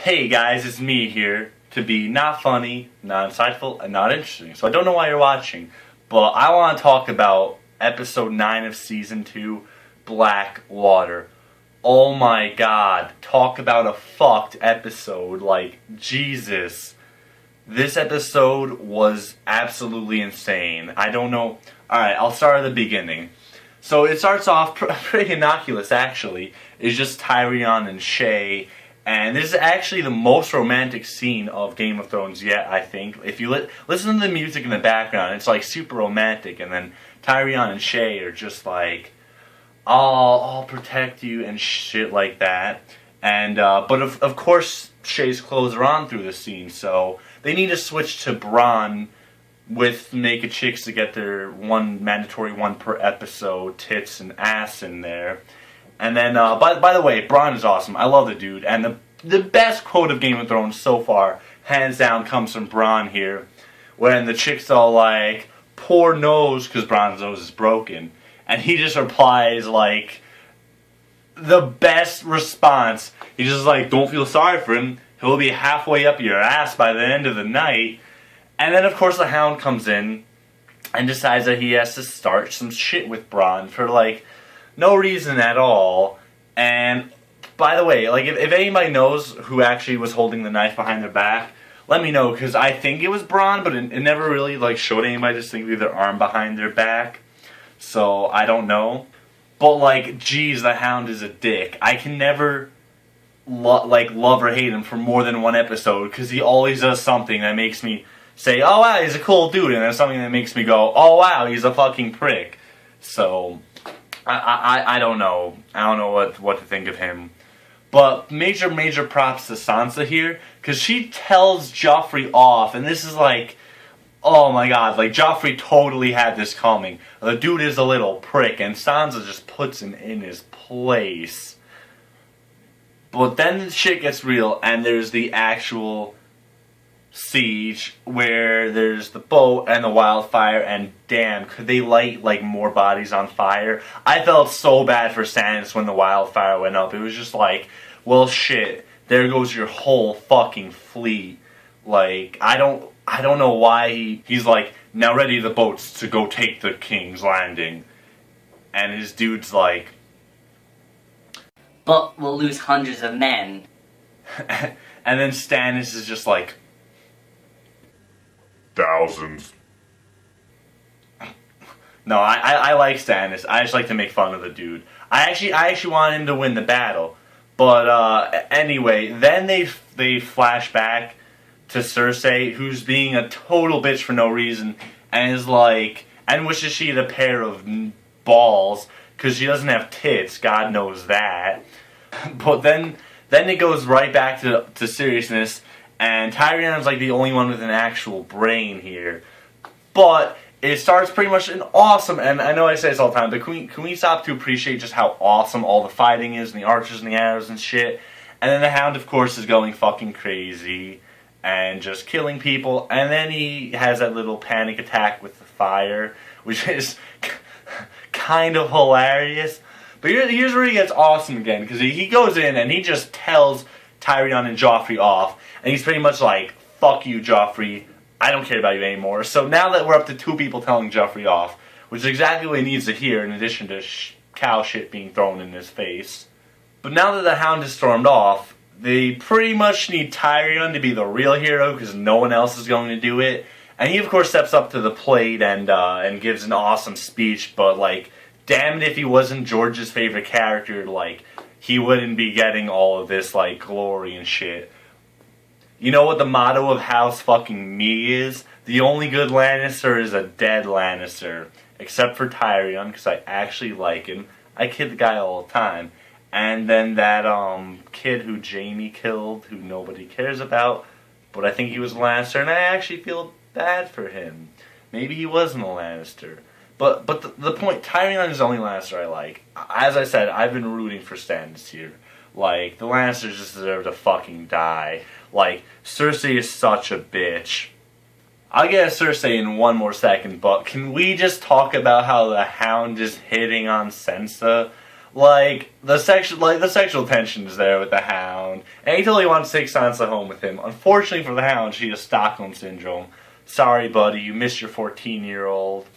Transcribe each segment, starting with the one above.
Hey guys, it's me here to be not funny, not insightful, and not interesting. So I don't know why you're watching, but I want to talk about episode 9 of season 2, Blackwater. Oh my god, talk about a fucked episode, like, Jesus. This episode was absolutely insane. I don't know. Alright, I'll start at the beginning. So it starts off pretty innocuous, actually. It's just Tyrion and Shay. And this is actually the most romantic scene of Game of Thrones yet, I think. If you listen to the music in the background, it's like super romantic. And then Tyrion and Shay are just like, oh, I'll protect you and shit like that. And but of course, Shay's clothes are on through the scene, so they need to switch to Bronn with naked chicks to get their mandatory one per episode, tits and ass in there. And then, by the way, Bronn is awesome. I love the dude. And the best quote of Game of Thrones so far, hands down, comes from Bronn here. When the chick's all like, poor nose, because Bronn's nose is broken. And he just replies, like, the best response. He's just like, don't feel sorry for him. He'll be halfway up your ass by the end of the night. And then, of course, the Hound comes in and decides that he has to start some shit with Bronn for, like, no reason at all. And by the way, like, if anybody knows who actually was holding the knife behind their back, let me know, because I think it was Bronn, but it never really like showed anybody distinctly their arm behind their back. So I don't know. But like, geez, the Hound is a dick. I can never love or hate him for more than one episode, because he always does something that makes me say, oh wow, he's a cool dude, and then something that makes me go, oh wow, he's a fucking prick. So I don't know. I don't know what to think of him. But major props to Sansa here, because she tells Joffrey off, and this is like, oh my god, like, Joffrey totally had this coming. The dude is a little prick, and Sansa just puts him in his place. But then shit gets real, and there's the actual siege where there's the boat and the wildfire, and damn, could they light like more bodies on fire? I felt so bad for Stannis when the wildfire went up. It was just like, well shit, there goes your whole fucking fleet. Like, I don't know why he's like, now ready the boats to go take the King's Landing. And his dude's like, but we'll lose hundreds of men. and then Stannis is just like, thousands. No, I like Stannis. I just like to make fun of the dude. I actually want him to win the battle. But anyway, then they flash back to Cersei, who's being a total bitch for no reason, and is like, and wishes she had a pair of balls, because she doesn't have tits, God knows that. But then it goes right back to seriousness, and Tyrion's like the only one with an actual brain here. But it starts pretty much an awesome, and I know I say this all the time, but can we stop to appreciate just how awesome all the fighting is, and the archers and the arrows and shit? And then the Hound, of course, is going fucking crazy and just killing people, and then he has that little panic attack with the fire, which is kind of hilarious. But here's where he gets awesome again, because he goes in and he just tells Tyrion and Joffrey off, and he's pretty much like, fuck you, Joffrey, I don't care about you anymore. So now that we're up to 2 people telling Joffrey off, which is exactly what he needs to hear, in addition to cow shit being thrown in his face. But now that the Hound has stormed off, they pretty much need Tyrion to be the real hero, because no one else is going to do it. And he, of course, steps up to the plate and gives an awesome speech, but, like, damn it if he wasn't George's favorite character, like, he wouldn't be getting all of this, like, glory and shit. You know what the motto of House fucking Me is? The only good Lannister is a dead Lannister. Except for Tyrion, because I actually like him. I kid the guy all the time. And then that kid who Jaime killed, who nobody cares about, but I think he was a Lannister, and I actually feel bad for him. Maybe he wasn't a Lannister. But the point, Tyrion is the only Lannister I like. As I said, I've been rooting for Stannis here. Like, the Lannisters just deserve to fucking die. Like, Cersei is such a bitch. I'll get to Cersei in one more second, but can we just talk about how the Hound is hitting on Sansa? Like the sexual tension is there with the Hound, and he totally wants to take Sansa home with him. Unfortunately for the Hound, she has Stockholm syndrome. Sorry, buddy, you missed your 14-year-old.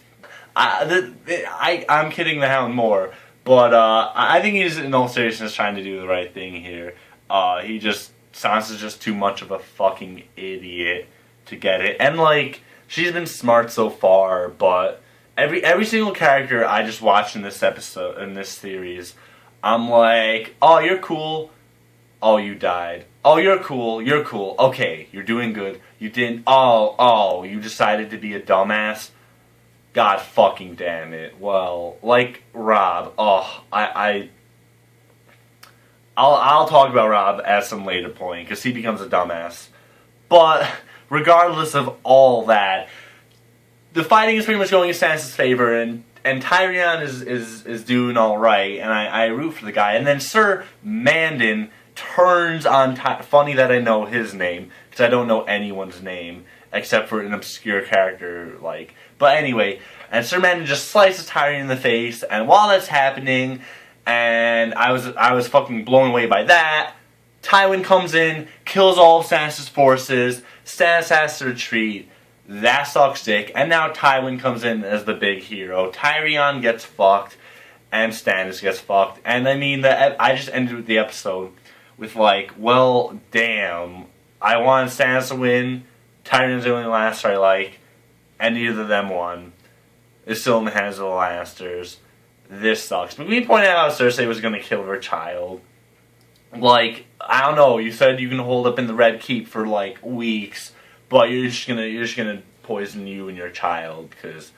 I'm kidding the Hound more, but I think he's in all seriousness trying to do the right thing here. Sansa's just too much of a fucking idiot to get it, and like she's been smart so far, but every single character I just watched in this episode, in this series, I'm like, oh, you're cool. Oh, you died. Oh, you're cool. You're cool. Okay, you're doing good. You didn't. Oh, you decided to be a dumbass. God fucking damn it. Well, like Rob. Oh, I'll talk about Rob at some later point because he becomes a dumbass. But regardless of all that, the fighting is pretty much going in Sansa's favor, and Tyrion is doing all right, and I root for the guy. And then Sir Mandon turns on funny that I know his name, because I don't know anyone's name except for an obscure character, like. But anyway, and Sir Mandon just slices Tyrion in the face, and while that's happening, and I was fucking blown away by that, Tywin comes in, kills all of Sansa's forces, Stannis has to retreat. That sucks dick, and now Tywin comes in as the big hero. Tyrion gets fucked, and Stannis gets fucked. And I mean, I just ended the episode with like, well, damn. I wanted Stannis to win. Tyrion's the only Lannister I like, and neither of them won. It's still in the hands of the Lannisters. This sucks. But we pointed out Cersei was going to kill her child. Like, I don't know. You said you can hold up in the Red Keep for like weeks. But you're just gonna poison you and your child because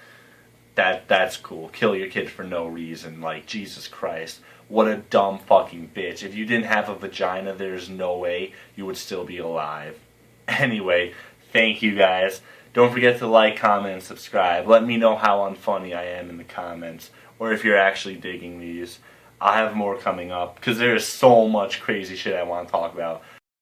that's cool. Kill your kid for no reason. Like, Jesus Christ, what a dumb fucking bitch. If you didn't have a vagina, there's no way you would still be alive. Anyway, thank you guys. Don't forget to like, comment, and subscribe. Let me know how unfunny I am in the comments, or if you're actually digging these. I'll have more coming up because there is so much crazy shit I want to talk about.